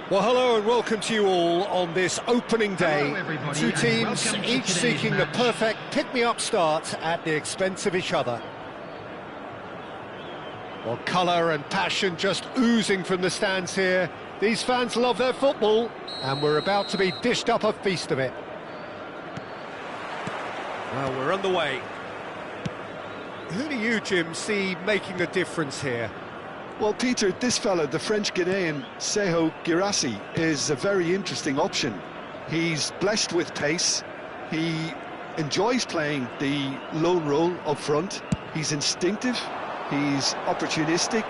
Well, hello and welcome to you all on this opening day. Two teams, each seeking the perfect pick-me-up start at the expense of each other. Well, colour and passion just oozing from the stands here. These fans love their football, and we're about to be dished up a feast of it. Well, we're underway. Who do you, Jim, see making a difference here? Well, Peter, this fella, the French Ghanaian Seho Girassi, is a very interesting option. He's blessed with pace, he enjoys playing the lone role up front, he's instinctive, he's opportunistic,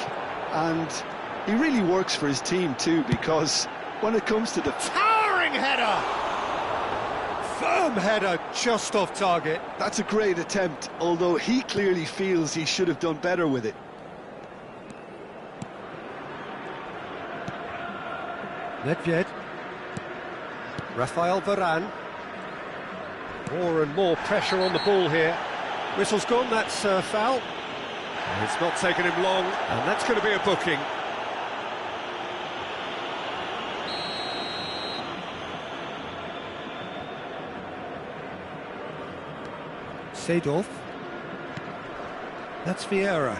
and he really works for his team too, because when it comes to the towering header! Firm header, just off target. That's a great attempt, although he clearly feels he should have done better with it. Nedved, Rafael Varane, more and more pressure on the ball here. Whistle's gone, that's foul. It's not taken him long, and that's going to be a booking. Seedorf, that's Vieira.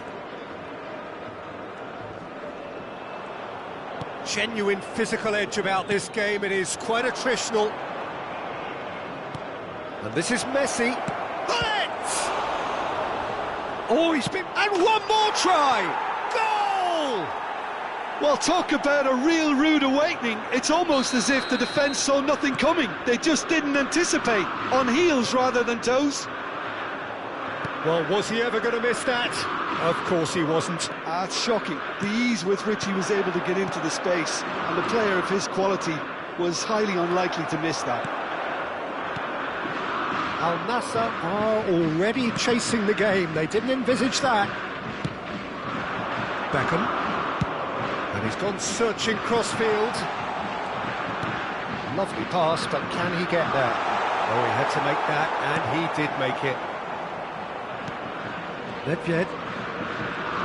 Genuine physical edge about this game, it is quite attritional. And this is Messi. Bullet! Oh, he's been... and one more try! Goal! Well, talk about a real rude awakening. It's almost as if the defence saw nothing coming. They just didn't anticipate, on heels rather than toes. Well, was he ever going to miss that? Of course he wasn't. It's shocking, the ease with which he was able to get into the space, and a player of his quality was highly unlikely to miss that. Al Nassr are already chasing the game, they didn't envisage that. Beckham, and he's gone searching crossfield. Lovely pass, but can he get there? Oh, he had to make that, and he did make it. Nedved,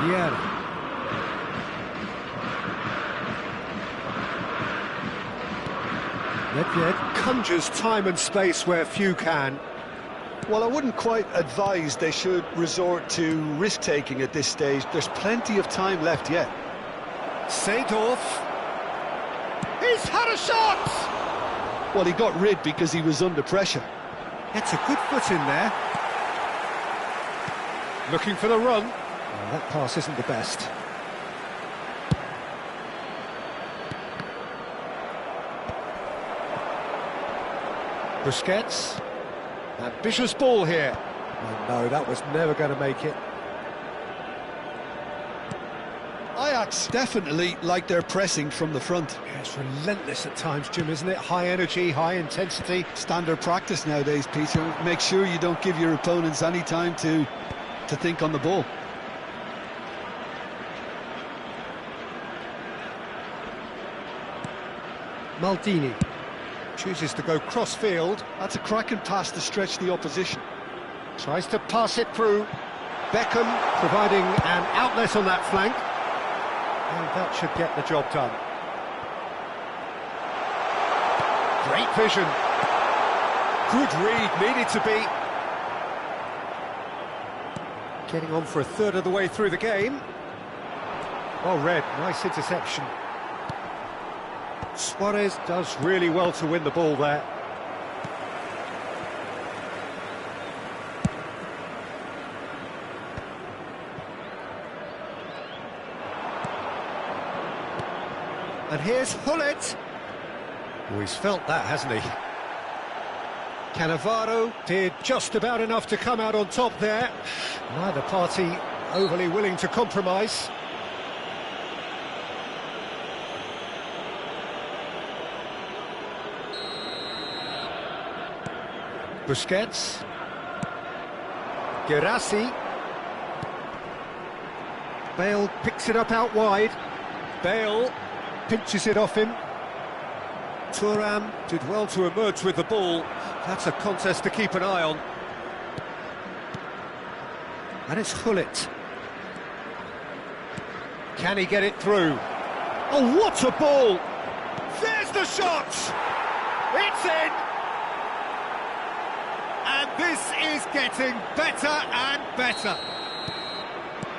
Vieira. Nedved conjures time and space where few can. Well, I wouldn't quite advise they should resort to risk-taking at this stage. There's plenty of time left yet. Seedorf. He's had a shot! Well, he got rid because he was under pressure. It's a good foot in there. Looking for the run. Well, that pass isn't the best. Busquets. Ambitious ball here. Oh no, that was never going to make it. Ajax definitely like their pressing from the front. Yeah, it's relentless at times, Jim, isn't it? High energy, high intensity. Standard practice nowadays, Peter. Make sure you don't give your opponents any time to think on the ball. Maldini chooses to go cross-field. That's a cracking pass to stretch the opposition. Tries to pass it through. Beckham providing an outlet on that flank. And that should get the job done. Great vision. Good read, needed to be. Getting on for a third of the way through the game. Well read, nice interception. Suarez does really well to win the ball there. And here's Hullet. Oh, he's felt that, hasn't he? Cannavaro did just about enough to come out on top there. Neither party overly willing to compromise. Busquets. Girassi. Bale picks it up out wide. Bale pinches it off him. Thuram did well to emerge with the ball. That's a contest to keep an eye on. And it's Hullet. Can he get it through? Oh, what a ball! There's the shot! It's in! And this is getting better and better.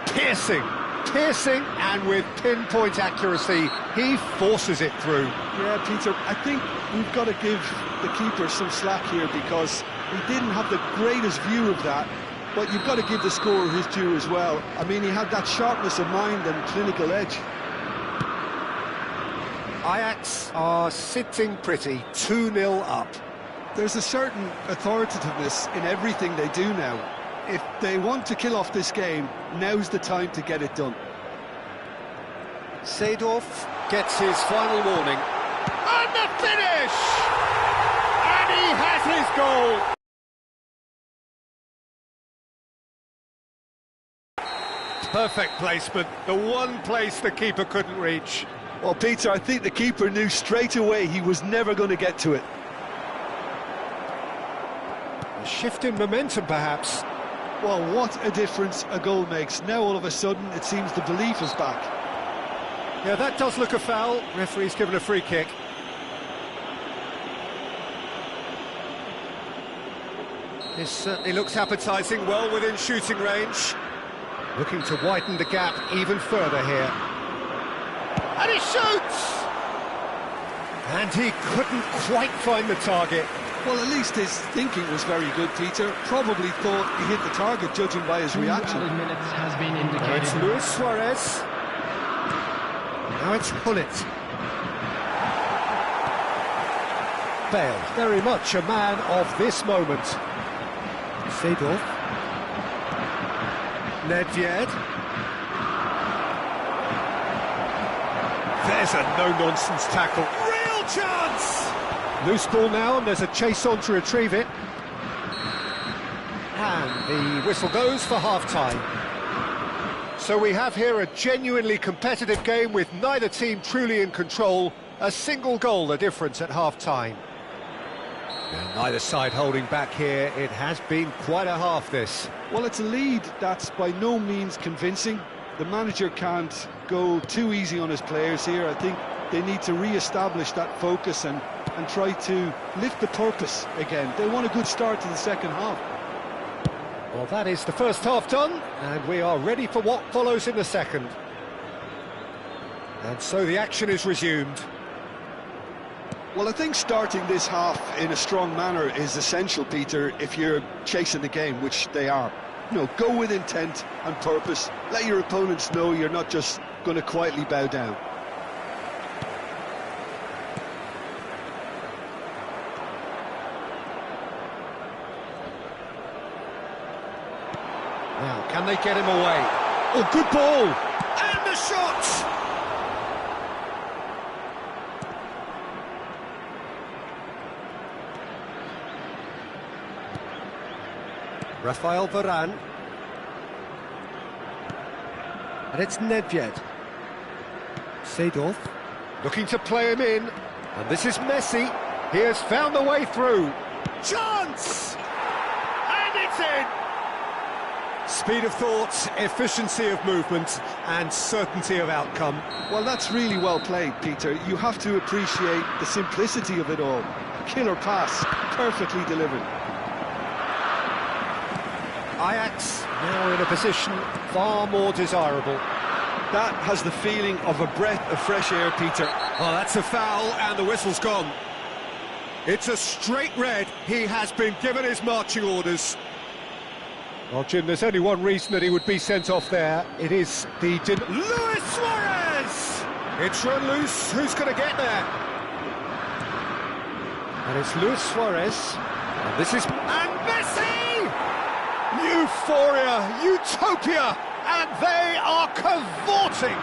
Piercing, and with pinpoint accuracy, he forces it through. Yeah, Peter, I think we've got to give the keeper some slack here because he didn't have the greatest view of that, but you've got to give the scorer his due as well. I mean, he had that sharpness of mind and clinical edge. Ajax are sitting pretty, 2-0 up. There's a certain authoritativeness in everything they do now. If they want to kill off this game, now's the time to get it done. Seedorf gets his final warning. And the finish! And he has his goal! Perfect placement, the one place the keeper couldn't reach. Well, Peter, I think the keeper knew straight away he was never going to get to it. A shift in momentum, perhaps. Well, what a difference a goal makes. Now, all of a sudden, it seems the belief is back. Yeah, that does look a foul. Referee's given a free kick. This certainly looks appetising, well within shooting range. Looking to widen the gap even further here. And he shoots! And he couldn't quite find the target. Well, at least his thinking was very good, Peter. Probably thought he hit the target, judging by his reaction. Minutes has been indicated. Now it's Luis Suarez. Now it's Hullet. Bale, very much a man of this moment. Seedorf. Nedved. There's a no-nonsense tackle. Real chance! Loose ball now, and there's a chase on to retrieve it. And the whistle goes for half-time. So we have here a genuinely competitive game with neither team truly in control. A single goal the difference at half-time. And neither side holding back here. It has been quite a half, this. Well, it's a lead that's by no means convincing. The manager can't go too easy on his players here. I think they need to re-establish that focus and try to lift the purpose again. They want a good start to the second half. Well, that is the first half done, and we are ready for what follows in the second. And so the action is resumed. Well, I think starting this half in a strong manner is essential, Peter, if you're chasing the game, which they are. You know, go with intent and purpose. Let your opponents know you're not just going to quietly bow down. Now, can they get him away? Oh, good ball! And the shot! Rafael Varane. And it's Nedved. Seedorf looking to play him in. And this is Messi. He has found the way through. Chance! And it's in! Speed of thought, efficiency of movement, and certainty of outcome. Well, that's really well played, Peter. You have to appreciate the simplicity of it all. Killer pass, perfectly delivered. Ajax now in a position far more desirable. That has the feeling of a breath of fresh air, Peter. Oh, that's a foul, and the whistle's gone. It's a straight red. He has been given his marching orders. Well, Jim, there's only one reason that he would be sent off there. It is the... Luis Suarez! It's run loose. Who's going to get there? And it's Luis Suarez. And this is... And Messi! Euphoria, utopia, and they are cavorting.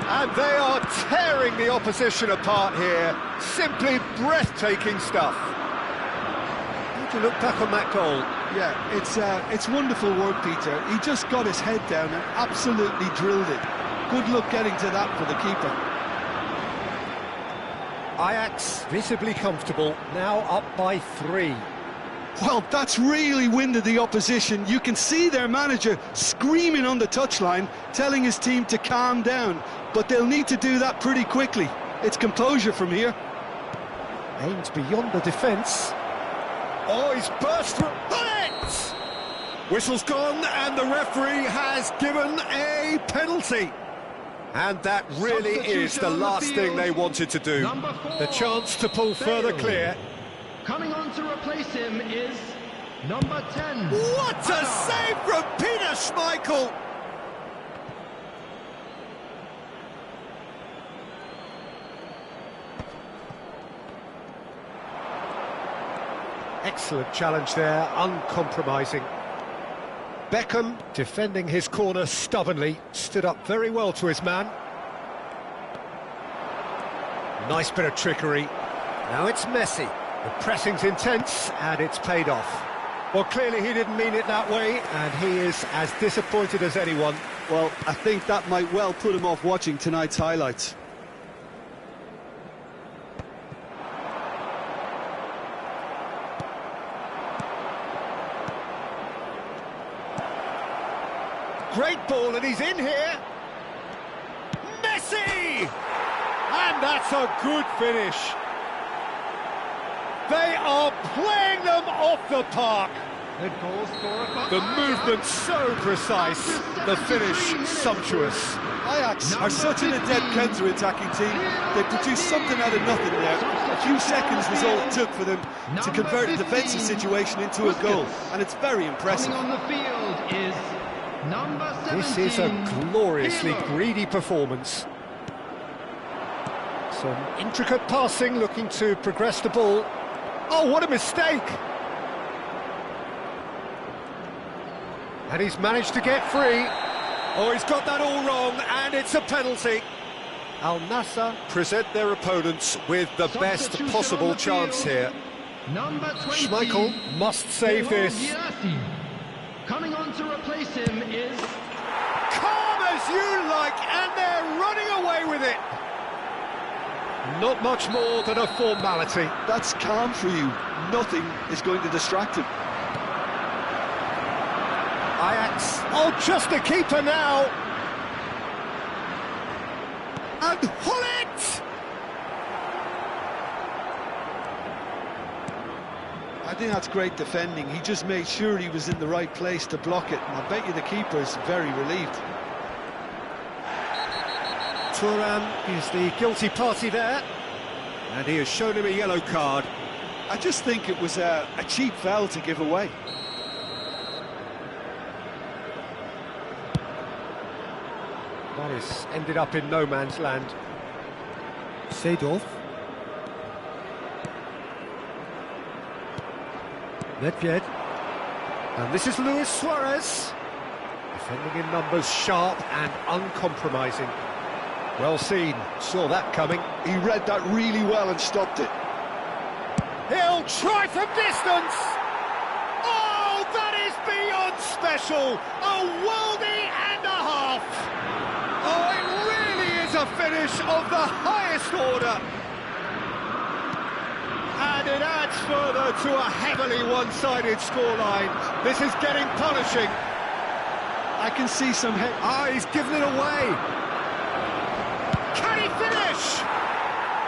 And they are tearing the opposition apart here. Simply breathtaking stuff. How do you look back on that goal? Yeah, it's wonderful work, Peter. He just got his head down and absolutely drilled it. Good luck getting to that for the keeper. Ajax visibly comfortable, now up by 3. Well, that's really winded the opposition. You can see their manager screaming on the touchline, telling his team to calm down, but they'll need to do that pretty quickly. It's composure from here. Aimed beyond the defence. Oh, he's burst through. It! Whistle's gone, and the referee has given a penalty. And that really is the last thing they wanted to do. The chance to pull further clear. Coming on to replace him is number 10. What a save from Peter Schmeichel! Excellent challenge there, uncompromising. Beckham, defending his corner stubbornly, stood up very well to his man. Nice bit of trickery. Now it's Messi. The pressing's intense, and it's paid off. Well, clearly he didn't mean it that way, and he is as disappointed as anyone. Well, I think that might well put him off watching tonight's highlights. Great ball, and he's in here. Messi! And that's a good finish. They are playing them off the park. The movement's so precise, the finish sumptuous. Ajax are such an adept counter-attacking team. They produced something out of nothing there. A few seconds was all it took for them to convert a defensive situation into a goal, and it's very impressive. Coming on the field is number 17. This is a gloriously greedy performance. Some intricate passing, looking to progress the ball. Oh, what a mistake! And he's managed to get free. Oh, he's got that all wrong, and it's a penalty. Al Nassr present their opponents with the best possible chance here. Number 20. Schmeichel must save this. Coming on to replace him is... Calm as you like, and they're running away with it. Not much more than a formality. That's calm for you. Nothing is going to distract him. Ajax. Oh, just the keeper now. And Hullet! I think that's great defending. He just made sure he was in the right place to block it, and I bet you the keeper's very relieved. Thuram is the guilty party there, and he has shown him a yellow card. I just think it was a cheap foul to give away. That is ended up in no man's land. Seedorf. Nedved. And this is Luis Suarez. Defending in numbers, sharp and uncompromising. Well seen, saw that coming. He read that really well and stopped it. He'll try from distance! Oh, that is beyond special! A worldie and a half! Oh, it really is a finish of the highest order! And it adds further to a heavily one-sided scoreline. This is getting punishing. I can see some head... Ah, he's given it away! Can he finish?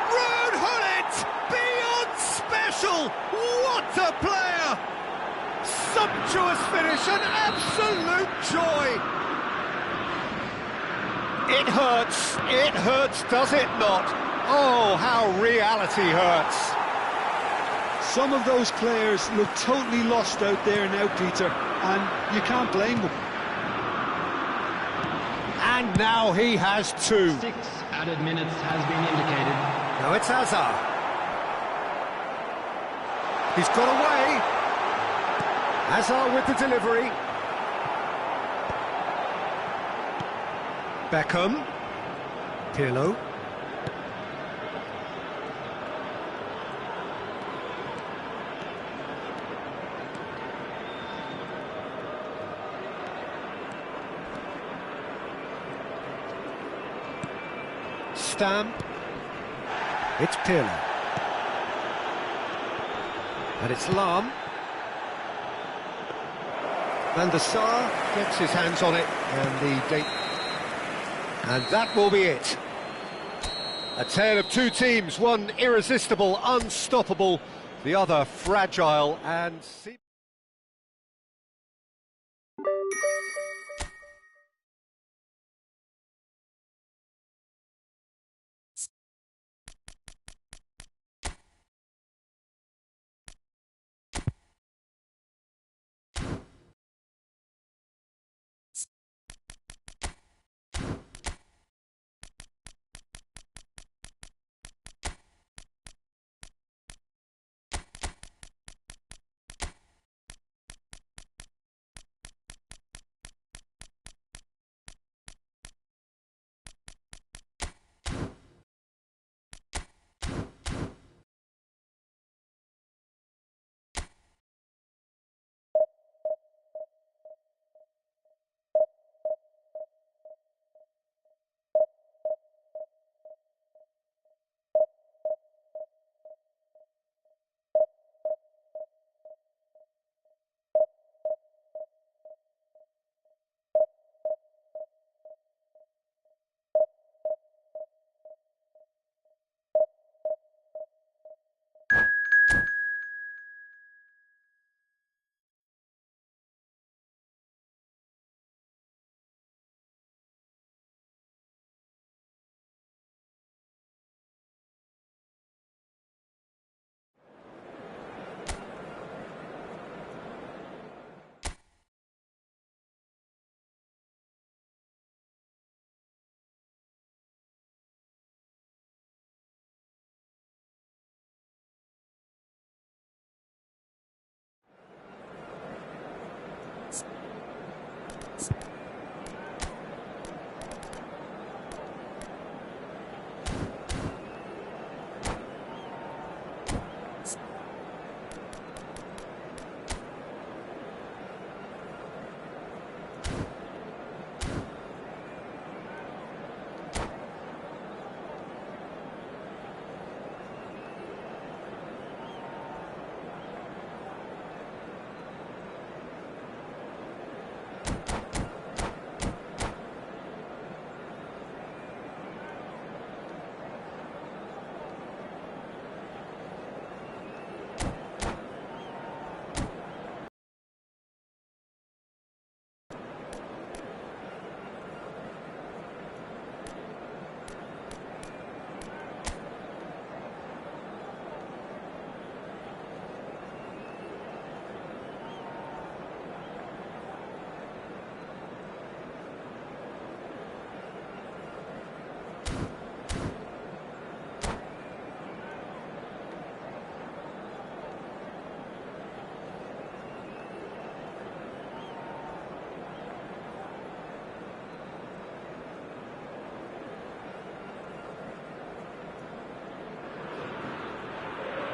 Ruud Gullit, beyond special! What a player! Sumptuous finish, an absolute joy! It hurts, does it not? Oh, how reality hurts! Some of those players look totally lost out there now, Peter, and you can't blame them. And now he has two. 6 added minutes has been indicated. Now it's Hazard. He's got away. Hazard with the delivery. Beckham. Pirlo. Stam. It's Pirlo. And it's Lam. Van der Sar gets his hands on it, and that will be it. A tale of two teams, one irresistible, unstoppable, the other fragile and...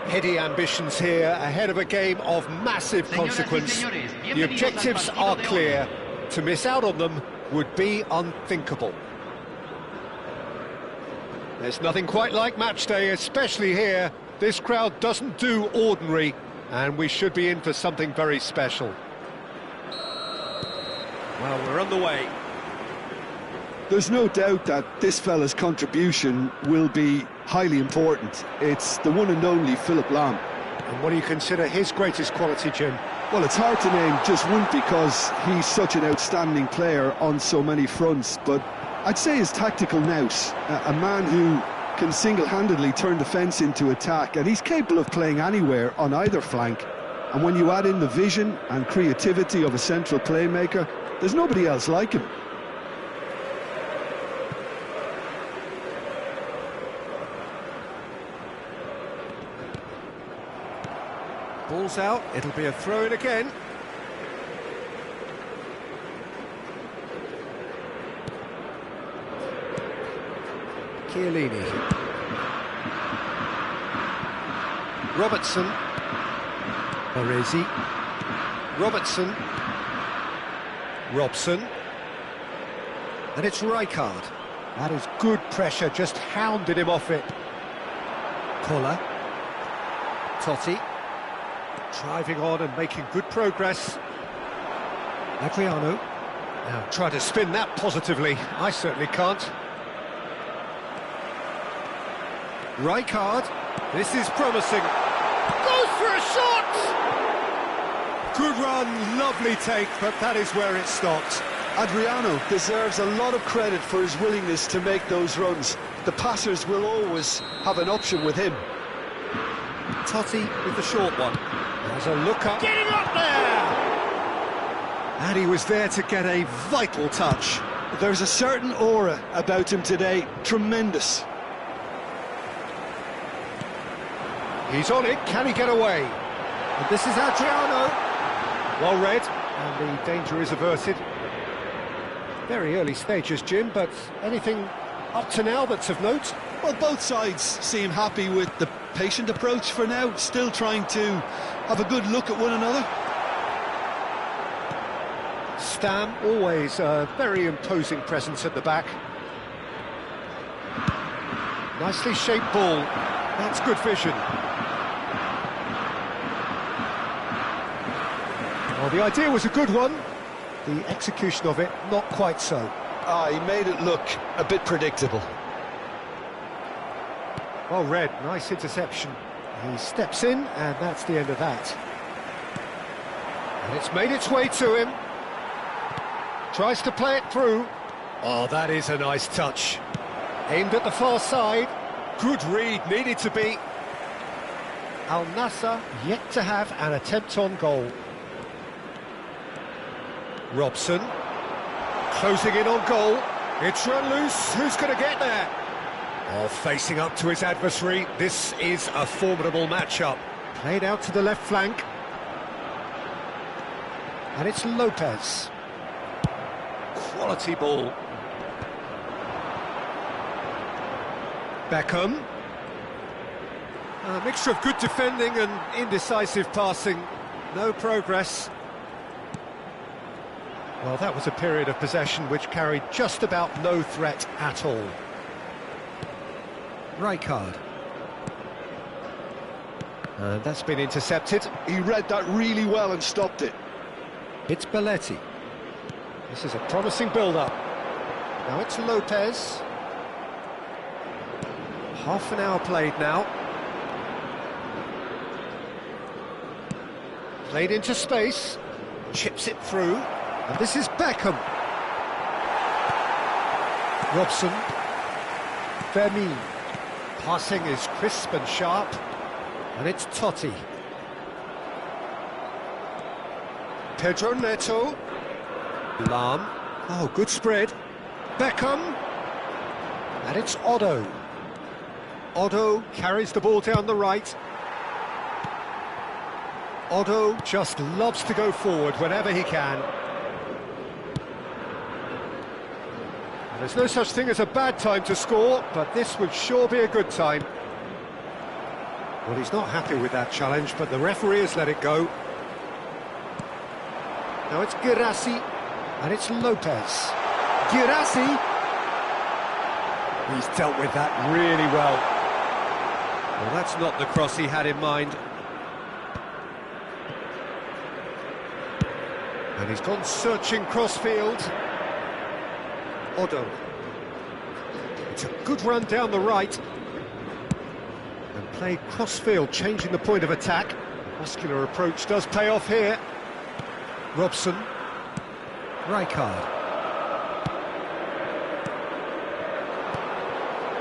Heady ambitions here, ahead of a game of massive consequence. The objectives are clear. To miss out on them would be unthinkable. There's nothing quite like match day, especially here. This crowd doesn't do ordinary, and we should be in for something very special. Well, we're on the way. There's no doubt that this fella's contribution will be highly important. It's the one and only Philipp Lahm. And what do you consider his greatest quality, Jim? Well, it's hard to name just one because he's such an outstanding player on so many fronts, but I'd say his tactical nous, a man who can single-handedly turn defence into attack, and he's capable of playing anywhere on either flank. And when you add in the vision and creativity of a central playmaker, there's nobody else like him. Ball's out, it'll be a throw-in again. Chiellini. Robertson. Baresi. Robertson. Robson. And it's Rijkaard. That is good pressure, just hounded him off it. Koller. Totti. Driving on and making good progress. Adriano. Now try to spin that positively. I certainly can't. Rijkaard. This is promising. Goes for a shot! Good run, lovely take, but that is where it stopped. Adriano deserves a lot of credit for his willingness to make those runs. The passers will always have an option with him. Totti with the short one. There's a look up. Get him up there! And he was there to get a vital touch. There's a certain aura about him today. Tremendous. He's on it. Can he get away? And this is Adriano. Well read, and the danger is averted. Very early stages, Jim, but anything up to now that's of note? Well, both sides seem happy with the patient approach for now, still trying to have a good look at one another. Stam, always a very imposing presence at the back. Nicely shaped ball. That's good vision. Well, the idea was a good one. The execution of it, not quite so. He made it look a bit predictable. Well read, nice interception. He steps in, and that's the end of that. And it's made its way to him. Tries to play it through. Oh, that is a nice touch. Aimed at the far side. Good read, needed to be. Al Nassr yet to have an attempt on goal. Robson, closing in on goal. It's run loose, who's going to get there? Oh, facing up to his adversary, this is a formidable matchup. Played out to the left flank. And it's Lopez. Quality ball. Beckham. A mixture of good defending and indecisive passing. No progress. Well, that was a period of possession which carried just about no threat at all. Rijkaard. And that's been intercepted. He read that really well and stopped it. It's Belletti. This is a promising build-up. Now it's Lopez. Half an hour played now. Played into space. Chips it through. And this is Beckham. Robson. Vermeer. Passing is crisp and sharp. And it's Totti. Pedro Neto. Lahm. Oh, good spread. Beckham. And it's Otto. Otto carries the ball down the right. Otto just loves to go forward whenever he can. And there's no such thing as a bad time to score, but this would sure be a good time. Well, he's not happy with that challenge, but the referee has let it go. Now it's Guirassy, and it's Lopez. Guirassy! He's dealt with that really well. Well, that's not the cross he had in mind. And he's gone searching cross-field. Otto. It's a good run down the right. And played cross-field, changing the point of attack. Muscular approach does pay off here. Robson. Rijkaard.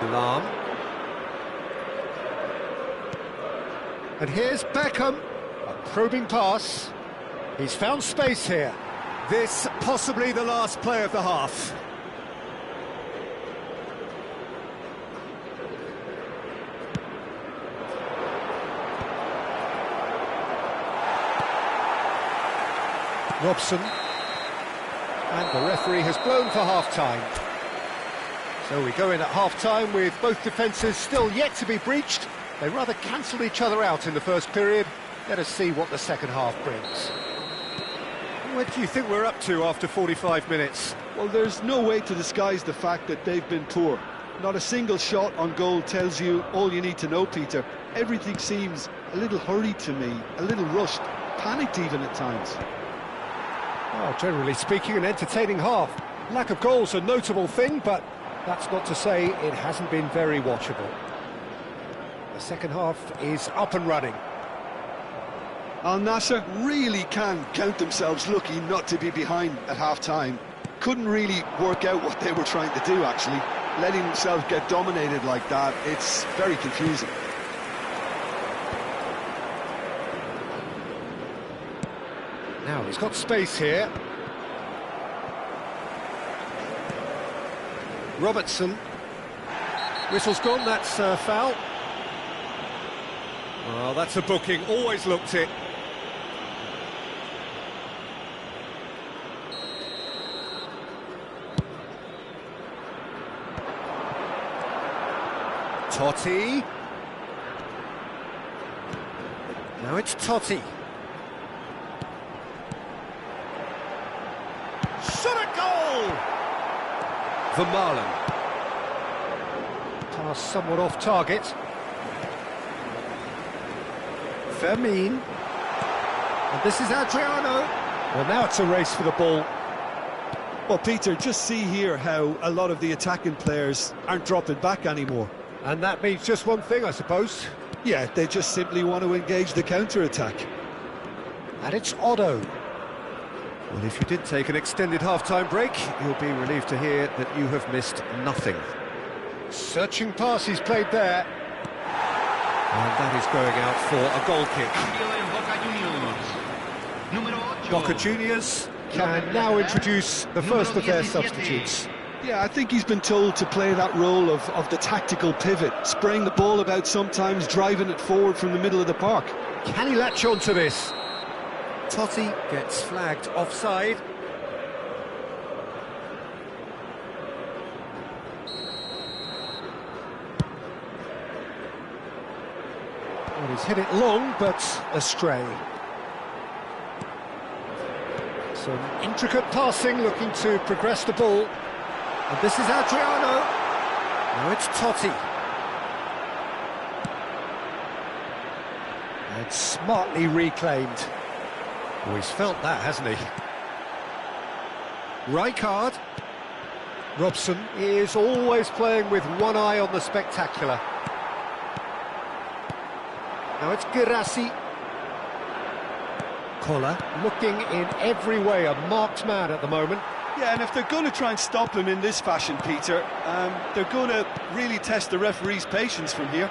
Lahm. And here's Beckham. A probing pass. He's found space here. This possibly the last play of the half. Robson. And the referee has blown for half-time. So we go in at half-time with both defences still yet to be breached. They rather cancelled each other out in the first period. Let us see what the second half brings. What do you think we're up to after 45 minutes? Well, there's no way to disguise the fact that they've been poor. Not a single shot on goal tells you all you need to know, Peter. Everything seems a little hurried to me, a little rushed, panicked even at times. Well, generally speaking, an entertaining half. Lack of goals a notable thing, but that's not to say it hasn't been very watchable. The second half is up and running. Al Nassr really can count themselves lucky not to be behind at half-time. Couldn't really work out what they were trying to do, actually. Letting themselves get dominated like that, it's very confusing. Now he's got space here. Robertson. Whistle's gone, that's foul. Oh, that's a booking, always looked it. Totti. Now it's Totti. Shot a goal! Vermaelen. Pass somewhat off target. Fermin. And this is Adriano. Well, now it's a race for the ball. Well, Peter, just see here how a lot of the attacking players aren't dropping back anymore. And that means just one thing, I suppose. Yeah, they just simply want to engage the counter-attack. And it's Otto. Well, if you did take an extended half-time break, you'll be relieved to hear that you have missed nothing. Searching pass he's played there. And that is going out for a goal kick. Boca Juniors can now introduce the first of their substitutes. Yeah, I think he's been told to play that role of the tactical pivot, spraying the ball about sometimes, driving it forward from the middle of the park. Can he latch on to this? Totti gets flagged offside. Well, he's hit it long, but astray. Some intricate passing, looking to progress the ball. And this is Adriano. Now it's Totti. And smartly reclaimed. Oh, he's felt that, hasn't he? Rijkaard. Robson is always playing with one eye on the spectacular. Now it's Girassi. Koller looking in every way a marked man at the moment. Yeah, and if they're going to try and stop him in this fashion, Peter, they're going to really test the referee's patience from here.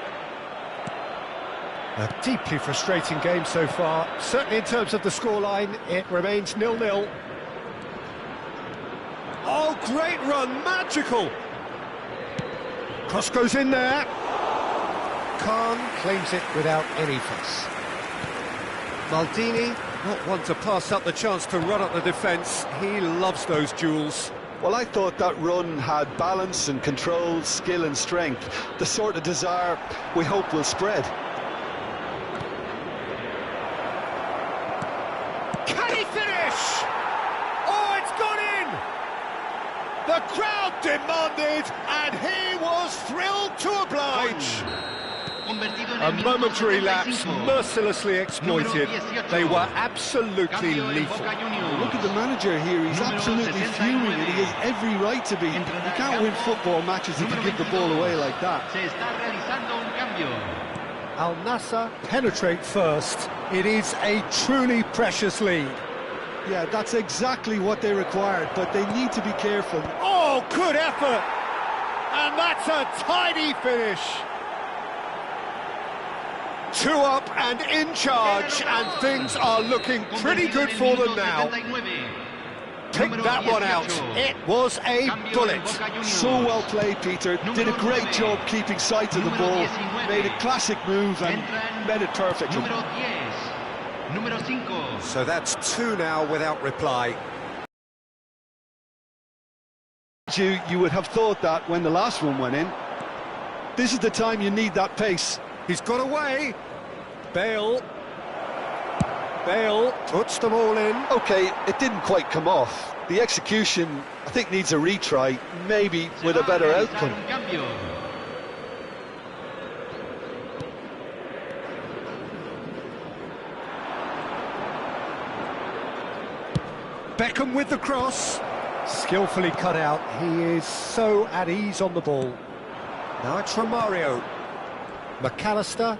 A deeply frustrating game so far. Certainly in terms of the scoreline, it remains 0-0. Oh, great run, magical! Cross goes in there. Khan claims it without any fuss. Maldini, not one to pass up the chance to run up the defence. He loves those duels. Well, I thought that run had balance and control, skill and strength. The sort of desire we hope will spread. Can he finish? Oh, it's gone in! The crowd demanded, and he was thrilled to oblige. A momentary lapse, mercilessly exploited. They were absolutely lethal. Look at the manager here, he's absolutely fuming and he has every right to be. You can't win football matches if you give the ball away like that. Al Nassr penetrate first. It is a truly precious lead. Yeah, that's exactly what they required, but they need to be careful. Oh, good effort! And that's a tidy finish. 2 up and in charge, and things are looking pretty good for them now. Pick that one out. It was a bullet. So well played, Peter. Did a great job keeping sight of the ball. Made a classic move and made it perfectly. So that's 2 now without reply. You would have thought that when the last one went in. This is the time you need that pace. He's got away. Bale puts them all in. OK, it didn't quite come off. The execution, I think, needs a retry, maybe with a better outcome. Beckham with the cross. Skillfully cut out. He is so at ease on the ball. Now it's Romario. McAllister.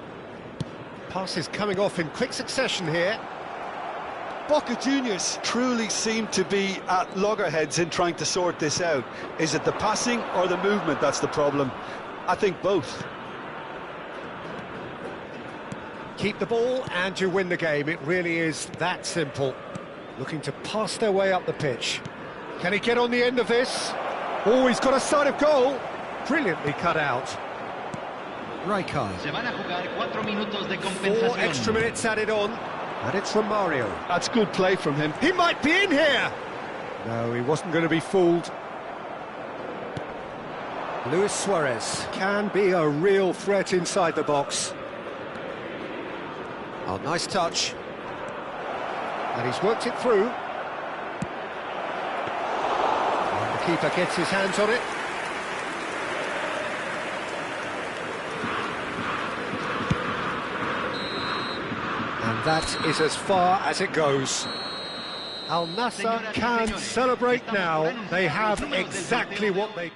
Pass is coming off in quick succession here. Boca Juniors truly seem to be at loggerheads in trying to sort this out. Is it the passing or the movement that's the problem? I think both. Keep the ball and you win the game. It really is that simple. Looking to pass their way up the pitch. Can he get on the end of this? Oh, he's got a sight of goal. Brilliantly cut out. Rijkaard. Se van a jugar 4 minutos de 4 compensación. extra minutes added on. And it's Romario. That's good play from him. He might be in here! No, he wasn't going to be fooled. Luis Suarez can be a real threat inside the box. Oh, nice touch. And he's worked it through. And the keeper gets his hands on it. And that is as far as it goes. Al Nassr can celebrate now. They have exactly what they...